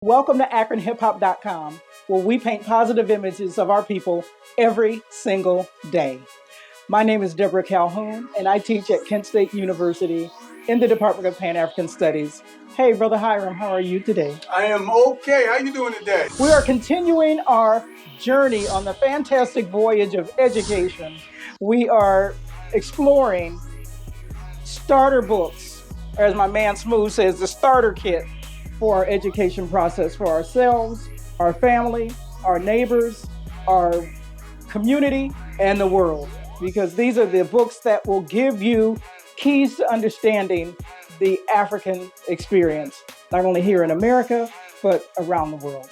Welcome to AkronHipHop.com, where we paint positive images of our people every single day. My name is Deborah Calhoun, and I teach at Kent State University in the Department of Pan-African Studies. Hey, Brother Hiram, how are you today? I am okay. How you doing today? We are continuing our journey on the fantastic voyage of education. We are exploring starter books, or as my man Smooth says, the starter kit for our education process for ourselves, our family, our neighbors, our community, and the world. Because these are the books that will give you keys to understanding the African experience, not only here in America, but around the world.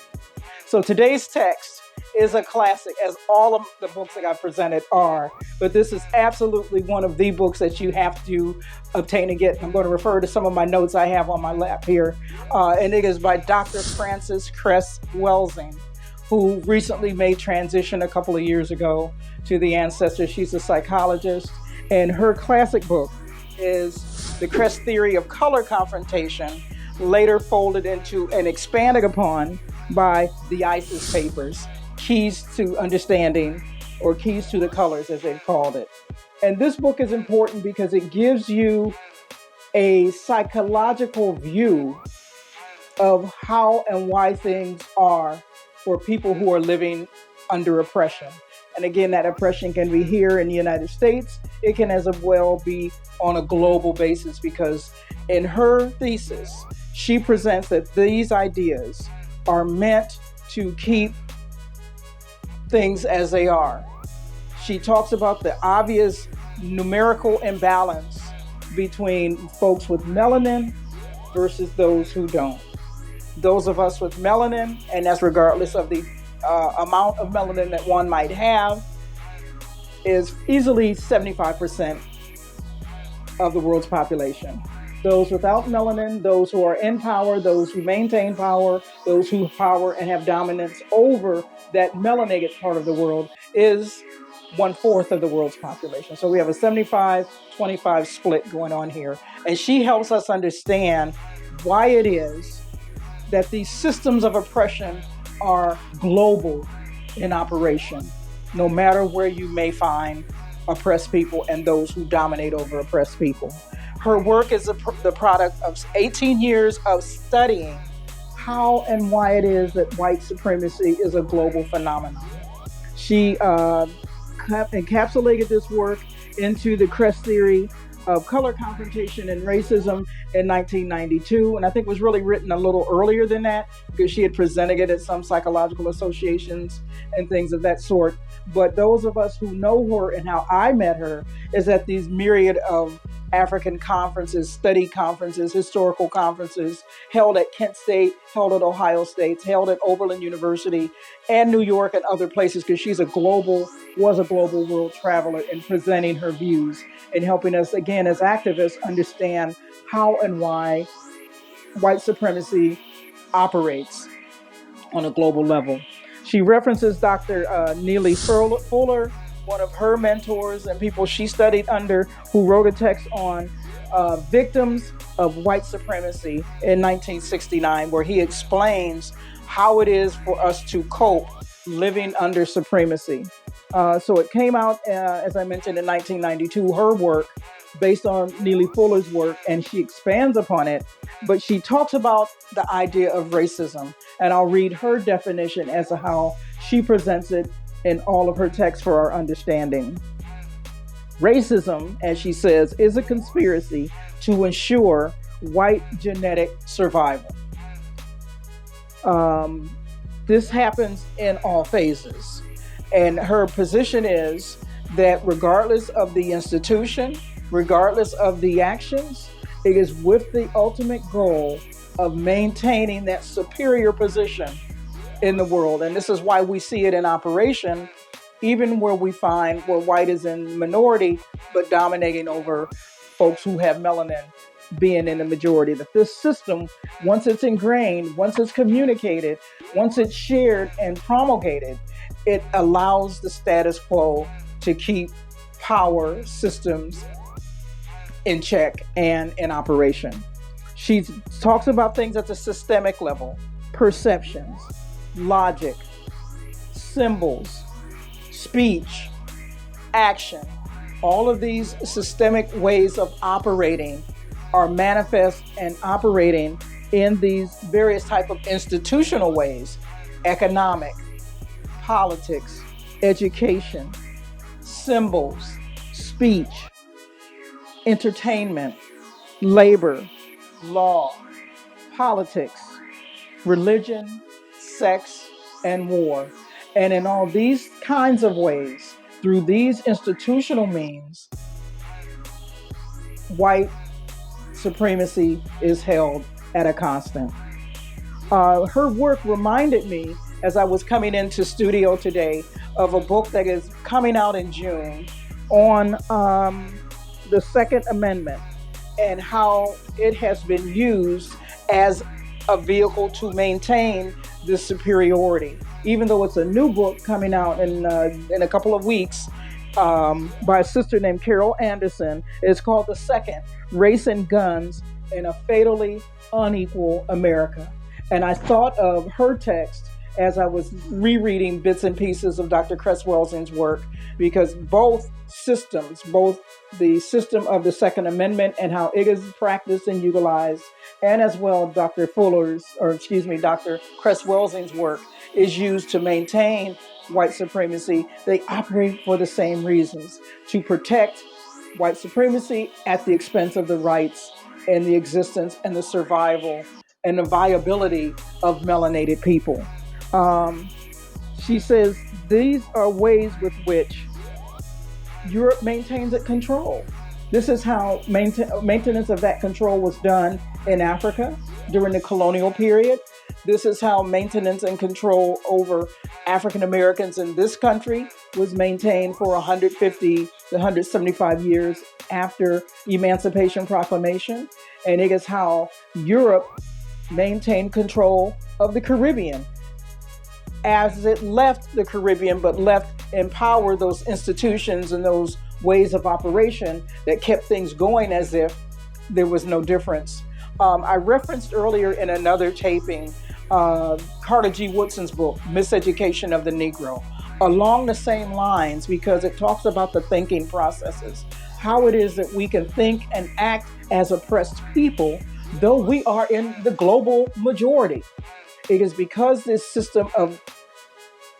So today's text is a classic, as all of the books that I've presented are, but this is absolutely one of the books that you have to obtain and get. I'm going to refer to some of my notes I have on my lap here, and it is by Dr. Frances Cress Welsing, who recently made transition a couple of years ago to the ancestors. She's a psychologist, and her classic book is The Cress Theory of Color Confrontation, later folded into and expanded upon by the ISIS Papers, Keys to Understanding, or Keys to the Colors, as they called it. And this book is important because it gives you a psychological view of how and why things are for people who are living under oppression. And again, that oppression can be here in the United States. It can as well be on a global basis, because in her thesis, she presents that these ideas are meant to keep things as they are. She talks about the obvious numerical imbalance between folks with melanin versus those who don't. Those of us with melanin, and that's regardless of the amount of melanin that one might have, is easily 75% of the world's population. Those without melanin, those who are in power, those who maintain power, those who have power and have dominance over that melanated part of the world is 1/4 of the world's population. So we have a 75-25 split going on here. And she helps us understand why it is that these systems of oppression are global in operation, no matter where you may find oppressed people and those who dominate over oppressed people. Her work is the product of 18 years of studying how and why it is that white supremacy is a global phenomenon. She encapsulated this work into the Cress theory of color confrontation and racism in 1992. And I think it was really written a little earlier than that, because she had presented it at some psychological associations and things of that sort. But those of us who know her and how I met her is at these myriad of African conferences, study conferences, historical conferences held at Kent State, held at Ohio State, held at Oberlin University and New York and other places, because she's was a global world traveler in presenting her views and helping us, again, as activists, understand how and why white supremacy operates on a global level. She references Dr. Neely Fuller, one of her mentors and people she studied under, who wrote a text on victims of white supremacy in 1969, where he explains how it is for us to cope living under supremacy. So it came out, as I mentioned, in 1992, her work based on Neely Fuller's work, and she expands upon it, but she talks about the idea of racism. And I'll read her definition as to how she presents it in all of her texts for our understanding. Racism, as she says, is a conspiracy to ensure white genetic survival. This happens in all phases. And her position is that regardless of the institution, regardless of the actions, it is with the ultimate goal of maintaining that superior position in the world. And this is why we see it in operation, even where we find where white is in minority, but dominating over folks who have melanin being in the majority. That this system, once it's ingrained, once it's communicated, once it's shared and promulgated, it allows the status quo to keep power systems in check and in operation. She talks about things at the systemic level, perceptions, logic, symbols, speech, action. All of these systemic ways of operating are manifest and operating in these various type of institutional ways: economic, politics, education, symbols, speech, entertainment, labor, law, politics, religion, sex, and war. And in all these kinds of ways, through these institutional means, white supremacy is held at a constant. Her work reminded me, as I was coming into studio today, of a book that is coming out in June on the Second Amendment and how it has been used as a vehicle to maintain this superiority. Even though it's a new book coming out in a couple of weeks by a sister named Carol Anderson, it's called The Second: Race and Guns in a Fatally Unequal America. And I thought of her text as I was rereading bits and pieces of Dr. Cress Welsing's work, because both systems, both the system of the Second Amendment and how it is practiced and utilized, and as well Dr. Cress Welsing's work is used to maintain white supremacy. They operate for the same reasons: to protect white supremacy at the expense of the rights and the existence and the survival and the viability of melanated people. She says these are ways with which Europe maintains its control. This is how maintenance of that control was done in Africa during the colonial period. This is how maintenance and control over African Americans in this country was maintained for 150 to 175 years after Emancipation Proclamation. And it is how Europe maintained control of the Caribbean as it left the Caribbean, but left in power those institutions and those ways of operation that kept things going as if there was no difference. I referenced earlier in another taping Carter G. Woodson's book, Miseducation of the Negro, along the same lines, because it talks about the thinking processes, how it is that we can think and act as oppressed people, though we are in the global majority. It is because this system of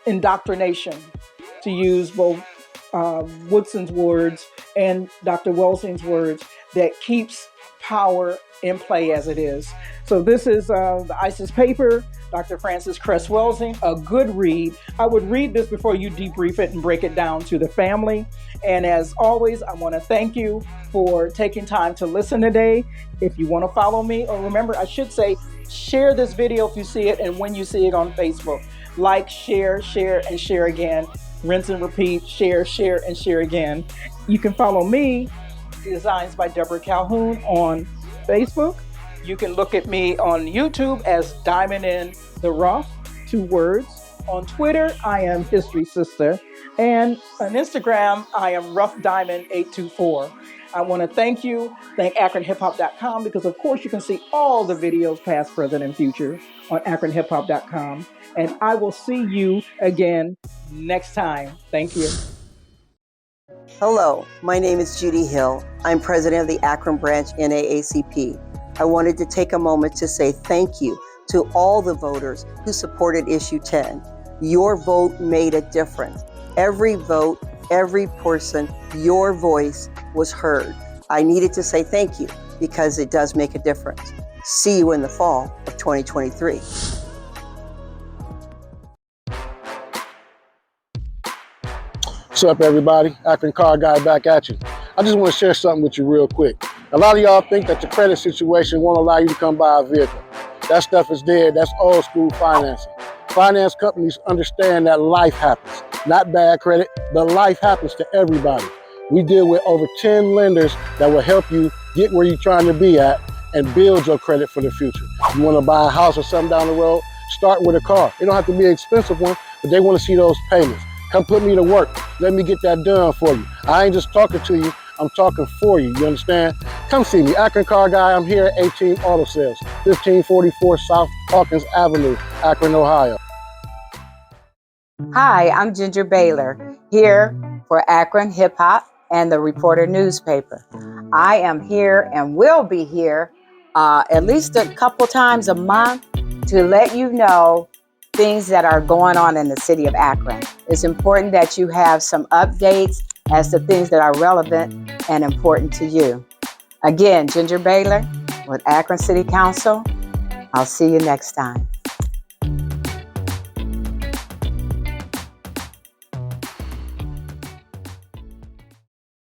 indoctrination, to use both Woodson's words and Dr. Welsing's words, that keeps power in play as it is. So this is the ISIS paper, Dr. Frances Cress Welsing, a good read. I would read this before you debrief it and break it down to the family. And as always, I want to thank you for taking time to listen today. If you want to follow me, or remember, I should say, share this video if you see it, and when you see it on Facebook. Like, share, and share again. Rinse and repeat, share, and share again. You can follow me, Designs by Deborah Calhoun, on Facebook. You can look at me on YouTube as Diamond in the Rough, 2 words. On Twitter, I am History Sister. And on Instagram, I am Rough Diamond 824. I want to thank AkronHipHop.com, because of course you can see all the videos past, present, and future on AkronHipHop.com. And I will see you again next time. Thank you. Hello, my name is Judy Hill. I'm president of the Akron branch NAACP. I wanted to take a moment to say thank you to all the voters who supported Issue 10. Your vote made a difference. Every vote, every person, your voice was heard. I needed to say thank you because it does make a difference. See you in the fall of 2023. What's up, everybody? Akron Car Guy back at you. I just want to share something with you real quick. A lot of y'all think that the credit situation won't allow you to come buy a vehicle. That stuff is dead. That's old school financing. Finance companies understand that life happens. Not bad credit, but life happens to everybody. We deal with over 10 lenders that will help you get where you're trying to be at and build your credit for the future. You want to buy a house or something down the road? Start with a car. It don't have to be an expensive one, but they want to see those payments. Come put me to work. Let me get that done for you. I ain't just talking to you, I'm talking for you. You understand? Come see me, Akron Car Guy. I'm here at 18 Auto Sales. 1544 South Hawkins Avenue, Akron, Ohio. Hi, I'm Ginger Baylor, here for Akron Hip Hop and the Reporter newspaper. I am here and will be here at least a couple times a month to let you know things that are going on in the city of Akron. It's important that you have some updates as to things that are relevant and important to you. Again, Ginger Baylor with Akron City Council. I'll see you next time.